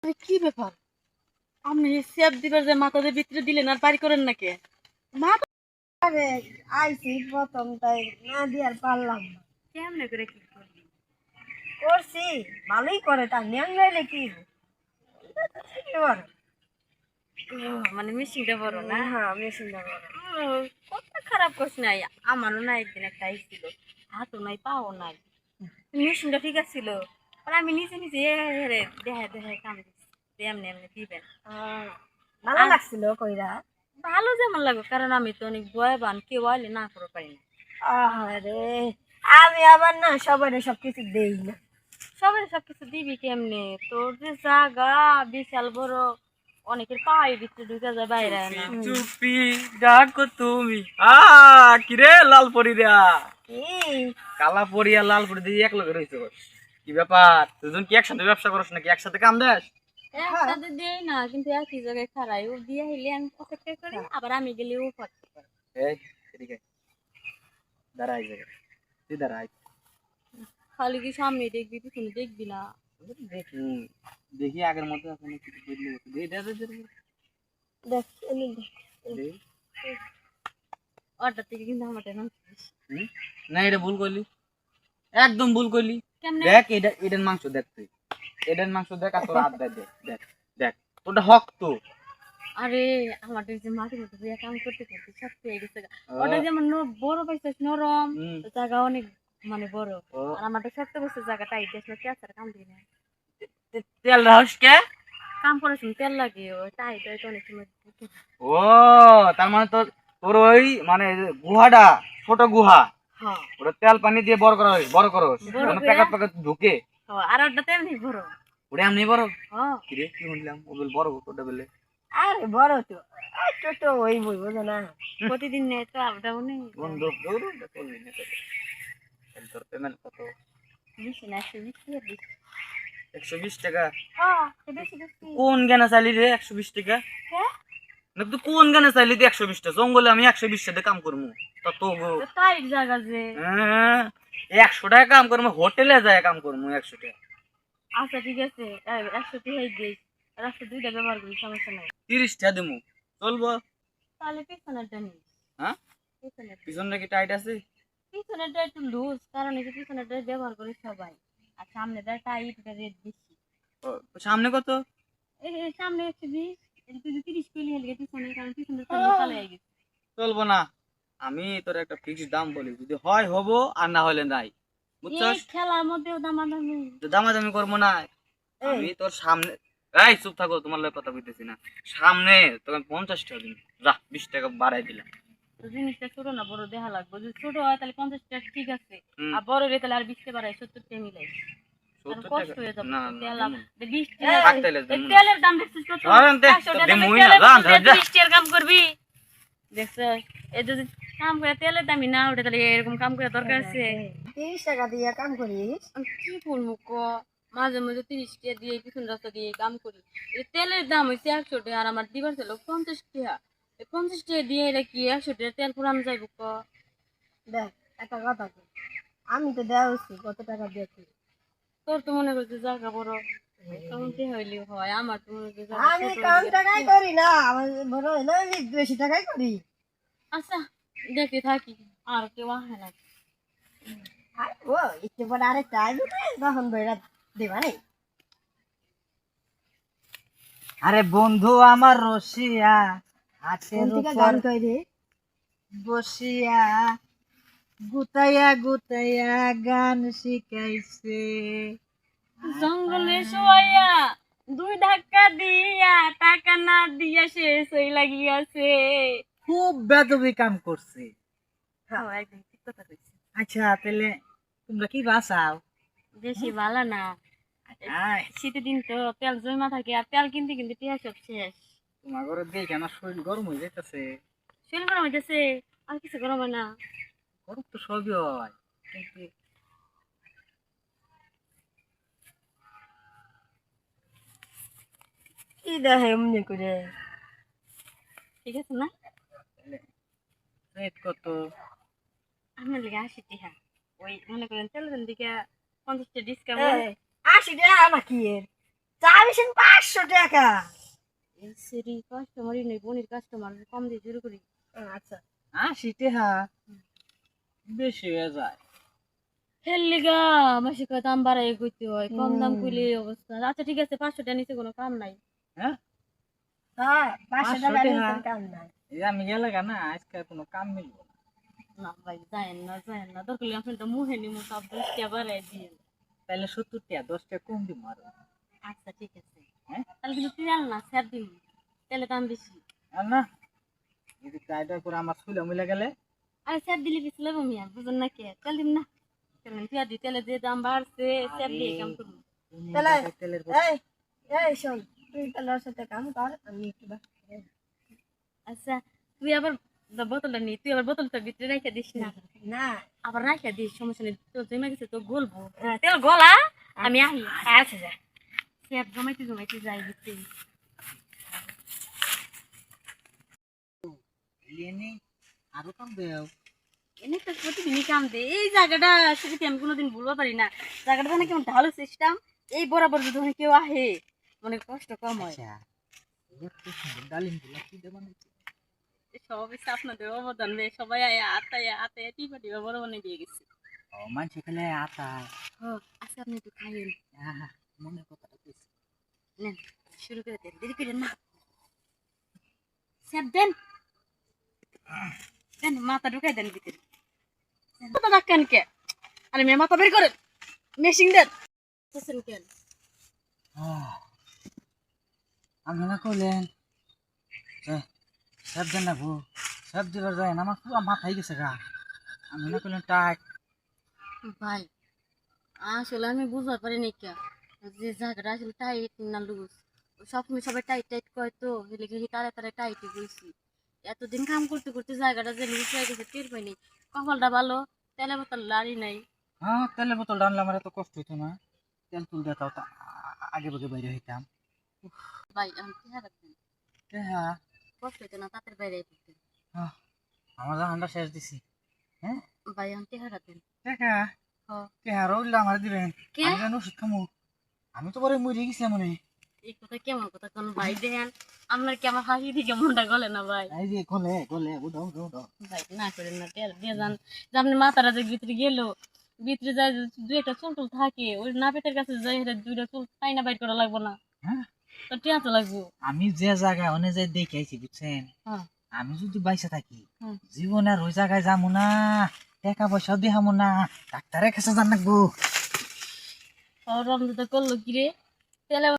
কি ব্যাপার? আপনি সেফ দিবার যে মাথাদের ভিতরে দিলেন আর বাড়ি করেন নাকি? মাথা আরে আইছি প্রথম তাই না দিয়ার পারলাম না। কেমনে করে কি করবি? করছি ভালোই করে তার নিয়ম গাইলে কি মানে মেশিনটা বড় না? হ্যাঁ মেশিনটা বড়। কথা খারাপ করছ নাই, আমারও না একদিন একটা আইছিল, হাতও নাই পাও নাই, মেশিনটা ঠিক আছিল, আর আমি নিজে নিজে দেখায় দেখায় কাম দিচ্ছি এমনি এমনি দিবেন। ভালো লাগছিল কইরা। ভালো যেমন লাগবে, কারণ আমি তো অনেক ভয়বান, কেউ আইলে না করে পারি না। আরে আমি আবার না সবাই সবকিছু দেই না। সবাই সবকিছু দিবি কেমনে? তোর যে জায়গা বিশাল বড়, অনেকের পায়ের ভিতরে ঢুকে যায়, বাইরে আয় না। চুপি ডাকো তুমি কিরে লাল পরিরা কি কালা পরিয়া লাল পরি দিয়ে এক লগে রইছে কি ব্যাপার দুজন কি একসাথে ব্যবসা করছ নাকি একসাথে কাম দেস একসাথে দেই না, কিন্তু একই জায়গায় খাড়াই, ও দিয়ে হইলে আমি অপেক্ষা করি, আবার আমি গেলে ও করতে পারে। এই এদিকে দাঁড়াই যাবে তুই দাঁড়াই খালি কি সামনে দেখবি, পিছনে দেখবি না? দেখি দেখি আগের মতো এখন কিছু বদলে গেছে দেই দে দে দেখ এনে দেখ। দে অর্ডার থেকে কিন্তু আমার টাকা না এটা ভুল করলি একদম ভুল করলি কেমনে? দেখ এটা এটার মাংস দেখ তুই এটার মাংস দেখ আর তোর হাত দেখ দেখ দেখ তোটা হক তো আরে আমার যে মাটির মধ্যে দিয়ে কাম করতে করতে শক্ত হয়ে গেছে। ওটা যেমন বড় পাইছিস নরম, জায়গা অনেক মানে বড়, আর আমারটা শক্ত বসে জায়গা টাইট দেশ না, তেল কাম দিই না। তেল রাহস কে কাম করার সময় তেল লাগে, ওই টাইট হয়তো অনেক সময়। ও তার মানে তোর তোর ওই মানে গুহাটা ছোট গুহা হ্যাঁ ওটা তেল পানি দিয়ে বড় করা হয় বড় করো বড় করে। প্যাকেট প্যাকেট ঢুকে হ্যাঁ, আর ওটা তেমনি বড়। ওটা এমনি বড় হ্যাঁ কিরে কি শুনলাম ও বলে বড় ওটা বলে আরে বড় তো ছোট তো ওই বই বোঝো না। প্রতিদিন নেই তো আপটাও নেই। বন্ধু দৌড় করলি না তোর পেমেন্ট কত বেশি না, 120 টাকা দিচ্ছি। 120 টাকা হ্যাঁ বেশি বেশি। কোন গানে চাইলি রে 120 টাকা হ্যাঁ না তুই কোন গানে চাইলি তুই 120 টাকা জঙ্গলে আমি 120 টাকা কাম করবো তা তো টাইট জায়গা যে। 100 টাকা কাম করবো হোটেলে যায় কাম করবো 100 টাকা আচ্ছা ঠিক আছে, 100 টাকা দিই, রাস্তা দুইটা ব্যবহার করি, সমস্যা নাই। 30 টাকা দিমু চলবো তাহলে পিছনেরটা নিস। হ্যাঁ পিছনেরটা পিছনটা কি টাইট আছে পিছনেরটা একটু লুজ, কারণ এই যে পিছনেরটা ব্যবহার করি সবাই, আর সামনেটা টাইট, রেট বেশি। ও, সামনে কত এই সামনে 120, এটা তুই 30 পেলি হলে পিছনে, কারণ পিছনের কালো হয়ে গেছে। চলবো না আমি তোর একটা ফিক্সড দাম বলি যদি হয় হবো আর না হলে নাই এই বুঝছস খেলার মধ্যেও দামাদামি। দামাদামি করবো না আমি তোর সামনে এই চুপ থাকো তোমার লগে কথা কইতেছি না সামনে তোকে 50 টাকা দিন যা 20 টাকা বাড়াই দিলাম তো জিনিসটা ছোট না বড় দেখা লাগবে, যদি ছোট হয় তাহলে 50 টাকা ঠিক আছে, হুম। আর বড় হলে তাহলে আর 20 টাকা বাড়ায় 70 টাকা মিলাই, কারণ 70 কষ্ট টাকা হয়ে যাবে। না তেল না 20 থাক টাকা তাইলে এই তেলের দাম দেখছিস কত? ধরেন দে, 100 টাকা দেমুই দামের না, তেলের যা, যা, যা। 20 টাকার কাম করবি, দেখছিস? এই যদি কাম করে তেলের দামই না ওঠে, তাহলে এরকম কাম করে দরকার আছে? 30 টাকা দিয়ে কাম করিস। আমি কি বলবো ক, মাঝে মাঝে 30 টাকা দিয়ে পিছন রাস্তা দিয়ে কাম করি, এই তেলের দাম হয়েছে 100 টাকা, আর আমার দিবার ছিল 50 টাকা, এই 50 টাকা দিয়ে এটা কি 100 টাকা তেল পুরানো যাইব ক? দেখ একটা কথা কই, আমি তো দেওয়াছি কত টাকা দিয়েছি। তোর তো মনে করছে জায়গা বড়, কমতে হইলেও হয়, আমার তো মনে করছে জায়গা আমি ছোট কম হইলে। টাকায় করি না, আমার বড় হইলে আমি বেশি টাকায় করি। আচ্ছা দেখতে থাকি, আর কেউ আহে না। আর ও একটু পরে আরেকটা আসবে তখন বইরা দেবা নেই। আরে বন্ধু আমার রসিয়া হাতের কোন থেকে উপর গান কই রে? বসিয়া গুতাইয়া গুতাইয়া গান শিখাইছে। জঙ্গলে শোয়া দুই ধাক্কা দিয়া, টাকা না দিয়া শেষ হয়ে লাগিয়াছে। খুব বেদবি কাম করছে। হ্যাঁ একদম ঠিক কথা কইছি। আচ্ছা তাহলে তোমরা কি বাসাও? বেশি ভালো না, আয় শীতের দিন তো তেল জমা থাকে, আর তেল কিনতে কিনতে টিয়া সব শেষ। তোমার ঘরে দেখে আমার শরীর গরম হয়ে যাইতেছে। শরীর গরম হইতেছে, আর কিছু গরম হয় না। গরম তো সবই হয় কিন্তু কি দেখে এমনি করে? ঠিক আছে না? রেট কত? আপনার লিগে 80 টাকা, ওই মনে করেন তেলের দিকে 50 টাকা ডিসকাউন্ট। 80 টাকা নাকি এর? চা মেশিন 500 টাকা। এই সেরি কাস্টমারই নেই, বোনের কাস্টমার কম দিয়ে শুরু করি। আচ্ছা 80 টাকা বেশি হয়ে যায়। হেললিগা মাসে কয় দাম বাড়াই কইতে হয়, কম দাম কইলে এই অবস্থা। আচ্ছা ঠিক আছে, 500 টাকা নিচে কোনো কাম নাই। হ্যাঁ হ্যাঁ 500 টাকা 500 নিচে টাকা? কাম নাই। এই আমি গেলে না আজকে কোনো কাম মিলবো না। না ভাই যায় না, দরকার হলে আপনি তো মুহে নিমু সব 10 টাকা বাড়াই দিয়ে। তাহলে 70 টাকা 10 টাকা কম দিব আরো। আচ্ছা ঠিক আছে, হ্যাঁ তাহলে কিন্তু তেল না স্যার দিন, তেলে দাম বেশি। আর না যদি কায়দা করে আমার ছুলে মিলে গেলে আরে স্যার দিলে কিছু লাগবো মিয়া, বুঝুন না কে তেল দিন না। তেলে যে দাম বাড়ছে স্যার দিয়ে কাম করবো। তুমি তাহলে টাকা তেলের এই এই শোন, তুই তাহলে ওর সাথে কাম কর, আমি একটু আচ্ছা তুই আবার বোতলটা নি, তুই আবার বোতলটা ভিতরে রেখে দিস না। না। আবার রাখা দিস, সমস্যা নেই, তো জমে গেছে তো গলবো। তেল গলা আমি আহি। আচ্ছা যা। স্যার জমাইতে যাই ভিতরে। লেনে আরো কাম দেও। এনে তো প্রতিদিনই কাম দে। এই জায়গাটা সেটা আমি কোনোদিন ভুলতে পারি না। জায়গাটা মানে কেমন ঢালু সিস্টেম, এই বরাবর যদি ওখানে কেউ আহে মানে কষ্ট কম হয়। আচ্ছা এত সুন্দর ডালিম গুলা কি দেব না সব হচ্ছে আপনাদের অবদান রে, সবাই আতায় টিপা টিপা বড় বানিয়ে দিয়ে গেছে। ও মানুষ খেলে আতা আচ্ছা আপনি একটু খাইয়েন। আহা মনের কথাটা কইছি নেন শুরু করে দেন, দেরি করেন না। স্যার দেন দেন, মাথা ঢুকাই দেন ভিতরে। মাথা রাখেন কে? আরে মেয়ে মাথা বের করেন, মেশিং দেন। বুঝছেন কেন? আমি না কইলেন সব দেন না গো সব দিবার যায় না আমার পুরো মাথায় গেছে গা আমি না কইলেন টাইট ভাই আসলে আমি বুঝতে পারিনি কে যে জায়গাটা আসলে টাইট না লুজ। সবসময় সবাই টাইট টাইট কয় তো, হেলে গেছি তারে তারে টাইটে গেছি। এতদিন কাম করতে করতে জায়গাটা যে লুজ হয়ে গেছে টের পাইনি। কপালটা ভালো, তেলে বোতল লাড়ি নাই। হ্যাঁ তেলের বোতল আনলে আমার এত কষ্ট হইতো না তেল তুল দেখাও তা আগে ভাগে বাইরে হইতাম ভাই আমি চেহারা রাখবেন, হ্যাঁ কষ্ট হইতো না, তাদের বাইরে পড়তেন। আমার জাহানটা শেষ দিছি হ্যাঁ ভাই আমি চেহারা রাখবেন। দেখা হ কে আর উল্লা আমার দিবেন কে? আমি কেন ওষুধ খামু আমি তো পরে মরে গেছিলাম মনে এই কথা কেমন কথা কোন ভাই? দেখেন আপনার কি আমার হাসি থেকে মনটা গলে না ভাই? এই যে গলে গলে উঠো উঠো উঠো ভাই না করেন না, তেল দিয়ে যান। যে আপনি মাথাটা যে ভিতরে গেল, ভিতরে যায় দুই একটা চুল টুল থাকে, ওই নাপেটের কাছে যাই দুইটা চুল তাই না বাইর করা লাগবো না? হ্যাঁ তো টিয়া তো লাগবো। আমি যে জায়গায় অনেক জায়গায় দেখে আইছি বুঝছেন হ্যাঁ আমি যদি বাইসে থাকি হুম। জীবনে আর ওই জায়গায় যাবো না টাকা পয়সা দেখাবো না ডাক্তারের কাছে জান রাখবো রমজান করলো কি রে তেলে